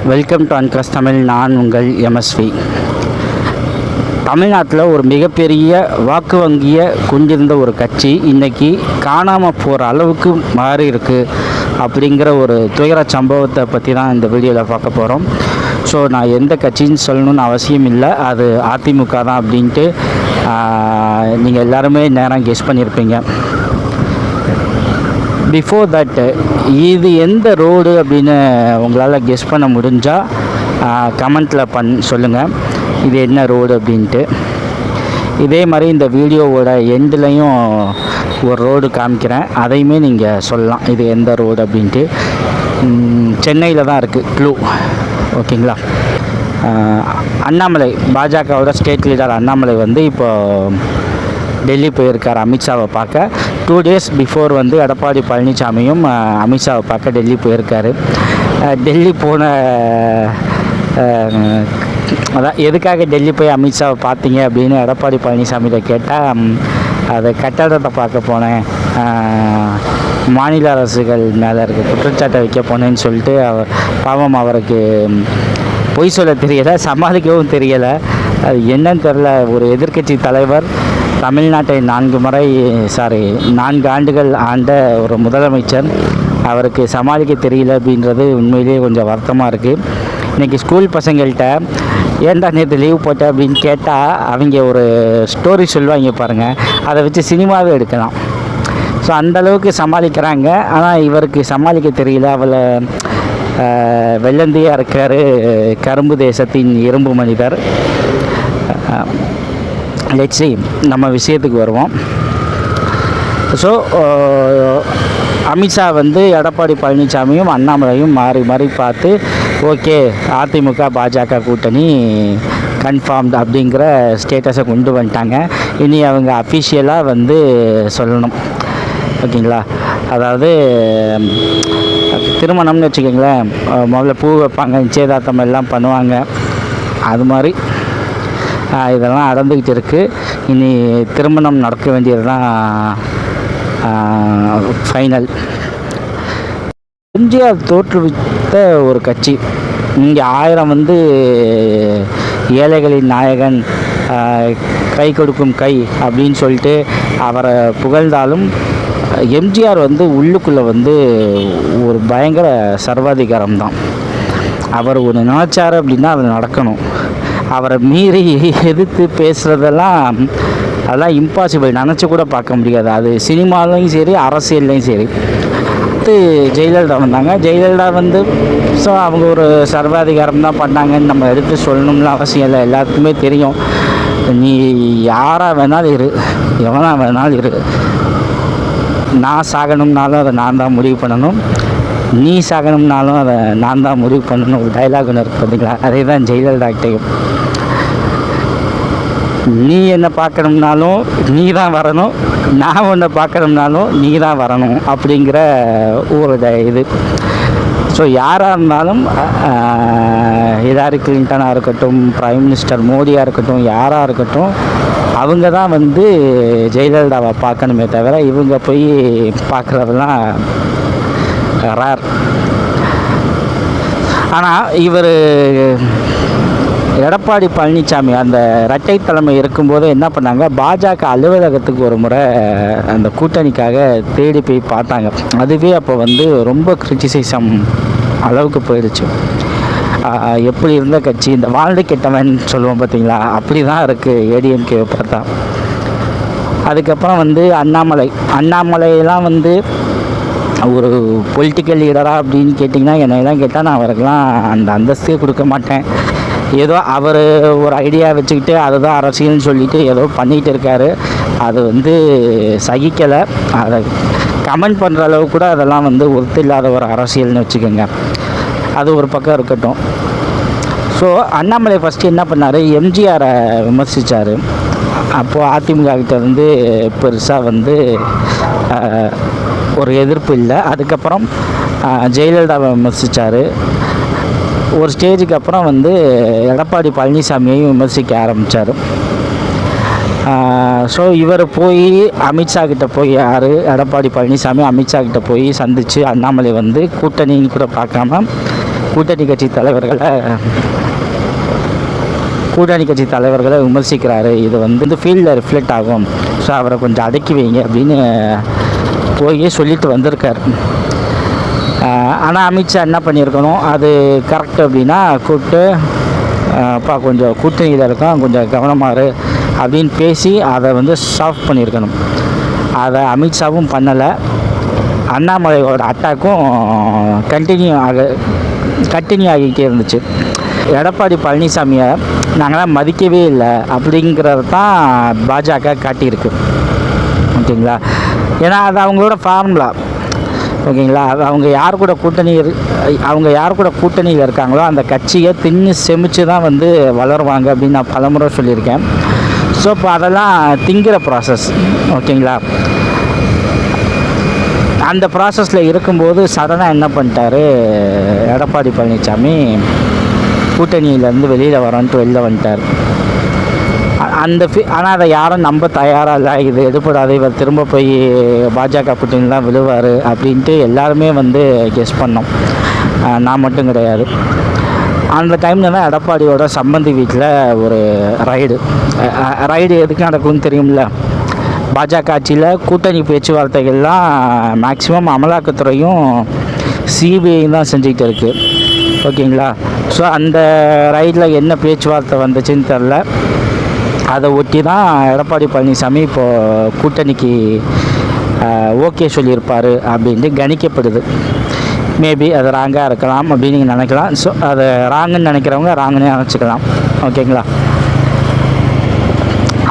Welcome to அன்காஸ் Tamil. நான் உங்கள் MSV. தமிழ்நாட்டில் ஒரு மிகப்பெரிய வாக்கு வங்கியை கொண்டிருந்த ஒரு கட்சி இன்றைக்கி காணாமல் போகிற அளவுக்கு மாறி இருக்குது அப்படிங்கிற ஒரு துயர சம்பவத்தை பற்றி தான் இந்த வீடியோவில் பார்க்க போகிறோம். ஸோ நான் எந்த கட்சின்னு சொல்லணும்னு அவசியம் இல்லை, அது அதிமுக தான் அப்படின்ட்டு நீங்கள் எல்லாருமே நேரம் கெஸ் பண்ணியிருப்பீங்க. பிஃபோர் தட், இது எந்த ரோடு அப்படின்னு உங்களால் கெஸ் பண்ண முடிஞ்சால் கமெண்ட்டில் சொல்லுங்கள் இது என்ன ரோடு அப்படின்ட்டு. இதே மாதிரி இந்த வீடியோவோட எண்ட்லேயும் ஒரு ரோடு காமிக்கிறேன், அதையுமே நீங்கள் சொல்லலாம் இது எந்த ரோடு அப்படின்ட்டு. சென்னையில் தான் இருக்குது க்ளூ, ஓகேங்களா. அண்ணாமலை, பாஜகவோட ஸ்டேட் லீடர் அண்ணாமலை வந்து இப்போது டெல்லி போயிருக்கார் அமித்ஷாவை பார்க்க. 2 days பிஃபோர் வந்து எடப்பாடி பழனிசாமியும் அமித்ஷாவை பார்க்க டெல்லி போயிருக்காரு. டெல்லி போன அதான் எதுக்காக டெல்லி போய் அமித்ஷாவை பார்த்தீங்க அப்படின்னு எடப்பாடி பழனிசாமிகிட்ட கேட்டால், அதை கட்டடத்தை பார்க்க போனேன், மாநில அரசுகள் மேலே இருக்க குற்றச்சாட்டை வைக்க போனேன்னு சொல்லிட்டு பாவம் அவருக்கு பொய் சொல்ல தெரியலை, சமாளிக்கவும் தெரியலை. அது என்னன்னு தெரில. ஒரு எதிர்க்கட்சி தலைவர், தமிழ்நாட்டை 4 ஆண்டுகள் ஆண்ட ஒரு முதலமைச்சர், அவருக்கு சமாளிக்க தெரியல அப்படின்றது உண்மையிலேயே கொஞ்சம் வருத்தமாக இருக்குது. இன்றைக்கி ஸ்கூல் பசங்கள்கிட்ட ஏன்டா நேற்று லீவ் போட்டேன் அப்படின்னு கேட்டால் அவங்க ஒரு ஸ்டோரி சொல்லுவாங்க பாருங்கள், அதை வச்சு சினிமாவே எடுக்கலாம். ஸோ அந்தளவுக்கு சமாளிக்கிறாங்க. ஆனால் இவருக்கு சமாளிக்க தெரியல. அவளை வெள்ளந்தியாக இருக்கார், கரும்பு தேசத்தின் இரும்பு மனிதர். லெட்ஸ் see, நம்ம விஷயத்துக்கு வருவோம். ஸோ அமித்ஷா வந்து எடப்பாடி பழனிசாமியும் அண்ணாமலையும் மாறி மாறி பார்த்து, ஓகே அதிமுக பாஜக கூட்டணி கன்ஃபார்ம்டு அப்படிங்கிற ஸ்டேட்டஸை கொண்டு வந்துட்டாங்க. இனி அவங்க அஃபிஷியலாக வந்து சொல்லணும், ஓகேங்களா. அதாவது திருமணம்னு வச்சுக்கோங்களேன், முதல்ல பூ வைப்பாங்க, நிச்சயதார்த்தம் எல்லாம் பண்ணுவாங்க, அது மாதிரி இதெல்லாம் நடந்துக்கிட்டு இருக்குது. இனி திருமணம் நடக்க வேண்டியது தான் ஃபைனல். எம்ஜிஆர் தோற்றுவித்த ஒரு கட்சி இங்கே 1000 வந்து ஏழைகளின் நாயகன், கை கொடுக்கும் கை அப்படின்னு சொல்லிட்டு அவரை புகழ்ந்தாலும், எம்ஜிஆர் வந்து உள்ளுக்குள்ளே வந்து ஒரு பயங்கர சர்வாதிகாரம் தான். அவர் ஒன்று நினச்சார் அப்படின்னா அது நடக்கணும். அவரை மீறி எதிர்த்து பேசுகிறதெல்லாம் அதெல்லாம் இம்பாசிபிள், நினச்சி கூட பார்க்க முடியாது. அது சினிமாலையும் சரி, அரசியல்லையும் சரி. ஜெயலலிதா வந்தாங்க. ஜெயலலிதா வந்து ஸோ அவங்க ஒரு சர்வாதிகாரம் தான் பண்ணாங்கன்னு நம்ம எடுத்து சொல்லணும்னு அவசியம் இல்லை, எல்லாத்துக்குமே தெரியும். நீ யாராக வேணாலும் இரு, எவனாக வேணாலும் இரு, நான் சாகணும்னாலும் அதை நான் தான் முடிவு பண்ணணும், நீ சாகணும்னாலும் அதை நான் தான் முடிவு பண்ணணும். ஒரு டைலாக் ஒன்று இருக்குது பார்த்தீங்களா, அதே தான் ஜெயலலிதாக்கிட்டையும். நீ என்னை பார்க்கணும்னாலும் நீ தான் வரணும், நான் உன்னை பார்க்கணும்னாலும் நீ தான் வரணும் அப்படிங்கிற ஒரு இது. ஸோ யாராக இருந்தாலும், ஹிலாரி கிளின்டனாக இருக்கட்டும், பிரைம் மினிஸ்டர் மோடியாக இருக்கட்டும், யாராக இருக்கட்டும், அவங்க தான் வந்து ஜெயலலிதாவை பார்க்கணுமே தவிர இவங்க போய் பார்க்குறதெல்லாம் ரேர். ஆனால் இவர் எடப்பாடி பழனிசாமி அந்த இரட்டை தலைமை இருக்கும்போது என்ன பண்ணாங்க, பாஜக அலுவலகத்துக்கு ஒரு முறை அந்த கூட்டணிக்காக தேடி போய் பார்த்தாங்க. அதுவே அப்போ வந்து ரொம்ப கிரிட்டிசிசம் அளவுக்கு போயிடுச்சு. எப்படி இருந்த கட்சி, இந்த வாழ்ந்து கெட்டவன் சொல்லுவோம் பார்த்தீங்களா, அப்படி தான் இருக்குது ஏடிஎம்கேவை பார்த்தா. அதுக்கப்புறம் வந்து அண்ணாமலையெல்லாம் வந்து ஒரு பொலிட்டிக்கல் லீடராக அப்படின்னு கேட்டிங்கன்னா, என்னையெல்லாம் கேட்டால் நான் அவருக்கெல்லாம் அந்த அந்தஸ்தே கொடுக்க மாட்டேன். ஏதோ அவர் ஒரு ஐடியா வச்சுக்கிட்டு அதுதான் அரசியல்னு சொல்லிட்டு ஏதோ பண்ணிகிட்டு இருக்கார். அது வந்து சகிக்கலை. அதை கமெண்ட் பண்ணுற அளவு கூட அதெல்லாம் வந்து ஒருத்தர் இல்லாத ஒரு அரசியல்னு வச்சுக்கோங்க. அது ஒரு பக்கம் இருக்கட்டும். ஸோ அண்ணாமலை ஃபஸ்ட்டு என்ன பண்ணார், எம்ஜிஆரை விமர்சித்தார். அப்போது அதிமுக கிட்ட வந்து பெருசாக வந்து ஒரு எதிர்ப்பு இல்லை. அதுக்கப்புறம் ஜெயலலிதாவை விமர்சித்தார். ஒரு ஸ்டேஜுக்கு அப்புறம் வந்து எடப்பாடி பழனிசாமியையும் விமர்சிக்க ஆரம்பித்தார். ஸோ இவர் போய் அமித்ஷா கிட்ட போய், எடப்பாடி பழனிசாமி அமித்ஷா கிட்ட போய் சந்தித்து அண்ணாமலை வந்து கூட்டணின்னு கூட பார்க்காம கூட்டணி கட்சி தலைவர்களை விமர்சிக்கிறாரு. இது வந்து ஃபீல்டில் ரிஃப்ளெக்ட் ஆகும். ஸோ அவரை கொஞ்சம் அடக்கி வைங்க அப்படின்னு போய் சொல்லிட்டு வந்திருக்கார். ஆனால் அமித்ஷா என்ன பண்ணியிருக்கணும், அது கரெக்ட் அப்படின்னா கூப்பிட்டு அப்பா கொஞ்சம் கூட்டணியில் இருக்கோம், கொஞ்சம் கவனமாறு அப்படின்னு பேசி அதை வந்து சாஃப்ட் பண்ணியிருக்கணும். அதை அமித்ஷாவும் பண்ணலை. அண்ணாமலையோட அட்டாக்கும் கண்டினியூ ஆகிக்கிட்டே இருந்துச்சு. எடப்பாடி பழனிசாமியை நாங்களாம் மதிக்கவே இல்லை அப்படிங்கிறது தான் பாஜக காட்டியிருக்கு. ஓகேங்களா? ஏன்னா அது அவங்களோட ஃபார்முலா. ஓகேங்களா? அது அவங்க யார் கூட கூட்டணியில் இருக்காங்களோ அந்த கட்சியை தின்னு செமிச்சு தான் வந்து வளருவாங்க அப்படின்னு நான் பலமுறை சொல்லியிருக்கேன். ஸோ இப்போ அதெல்லாம் திங்கிற ப்ராசஸ். ஓகேங்களா? அந்த ப்ராசஸில் இருக்கும்போது சடனாக என்ன பண்ணிட்டாரு எடப்பாடி பழனிசாமி, கூட்டணியிலேருந்து வெளியில் வந்துட்டார். ஆனால் அதை யாரும் நம்ப தயாராக இல்லை. இது எடுப்படாது, இவர் திரும்ப போய் பாஜக கூட்டணியில் தான் விழுவார் அப்படின்ட்டு எல்லாருமே வந்து கெஸ் பண்ணோம். நான் மட்டும் கிடையாது. அந்த டைமில் தான் எடப்பாடியோட சம்பந்தி வீட்டில் ஒரு ரைடு எதுக்கு நடக்கும்னு தெரியும்ல. பாஜக ஆட்சியில் கூட்டணி பேச்சுவார்த்தைகள்லாம் மேக்சிமம் அமலாக்கத்துறையும் சிபிஐயும் தான் செஞ்சுக்கிட்டு இருக்குது. ஓகேங்களா? ஸோ அந்த ரைடில் என்ன பேச்சுவார்த்தை வந்துச்சுன்னு தெரில. அதை ஒட்டி தான் எடப்பாடி பழனிசாமி இப்போது கூட்டணிக்கு ஓகே சொல்லியிருப்பார் அப்படின்ட்டு கணிக்கப்படுது. மேபி அது ராங்காக இருக்கலாம் அப்படின்னு நீங்கள் நினைக்கலாம். ஸோ அதை ராங்குன்னு நினைக்கிறவங்க ராங்குன்னு நினச்சிக்கலாம். ஓகேங்களா?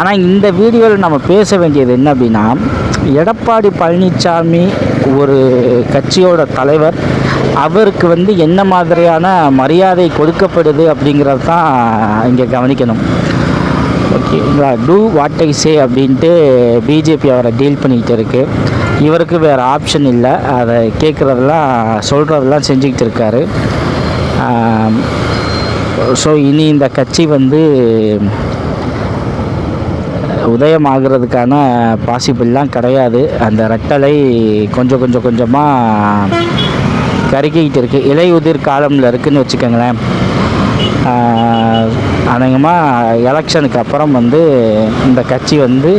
ஆனால் இந்த வீடியோவில் நம்ம பேச வேண்டியது என்ன அப்படின்னா, எடப்பாடி பழனிசாமி ஒரு கட்சியோட தலைவர், அவருக்கு வந்து என்ன மாதிரியான மரியாதை கொடுக்கப்படுது அப்படிங்கிறது தான் இங்கே கவனிக்கணும். ஓகேங்களா? டூ வாட் ஐ சே அப்படின்ட்டு பிஜேபி அவரை டீல் பண்ணிக்கிட்டு இருக்குது. இவருக்கு வேறு ஆப்ஷன் இல்லை. அதை சொல்கிறதெல்லாம் செஞ்சுக்கிட்டு இருக்காரு. ஸோ இனி இந்த கட்சி வந்து உதயமாகிறதுக்கான பாசிபிள்லாம் கிடையாது. அந்த ரெட்டலை கொஞ்சமாக கருக்கிக்கிட்டு இருக்குது. இலையுதிர் காலமில் இருக்குதுன்னு வச்சுக்கோங்களேன். அநேகமாக எலெக்ஷனுக்கு அப்புறம் வந்து இந்த கட்சி வந்து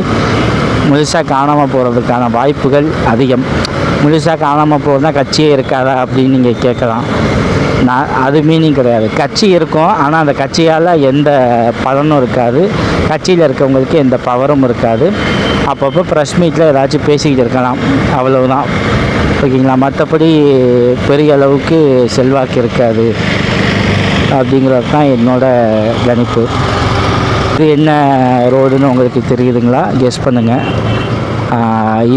முழுசாக காணாமல் போகிறதுக்கான வாய்ப்புகள் அதிகம். முழுசாக காணாமல் போகிறதுனா கட்சியே இருக்காதா அப்படின்னு நீங்கள் கேட்கலாம். அது மீனிங் கிடையாது. கட்சி இருக்கும், ஆனால் அந்த கட்சியால் எந்த பலனும் இருக்காது. கட்சியில் இருக்கவங்களுக்கு எந்த பவரும் இருக்காது. அப்பப்போ ப்ரெஸ் மீட்டில் ஏதாச்சும் பேசிக்கிட்டு இருக்கலாம், அவ்வளவுதான். ஓகேங்களா? மற்றபடி பெரிய அளவுக்கு செல்வாக்கு இருக்காது அப்படிங்கிறது தான் என்னோடய கணிப்பு. இது என்ன ரோடுன்னு உங்களுக்கு தெரியுதுங்களா? கெஸ் பண்ணுங்கள்.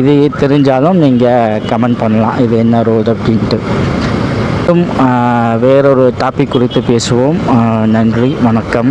இது தெரிஞ்சாலும் நீங்கள் கமெண்ட் பண்ணலாம், இது என்ன ரோடு அப்படின்ட்டு. வேறொரு டாபிக் குறித்து பேசுவோம். நன்றி, வணக்கம்.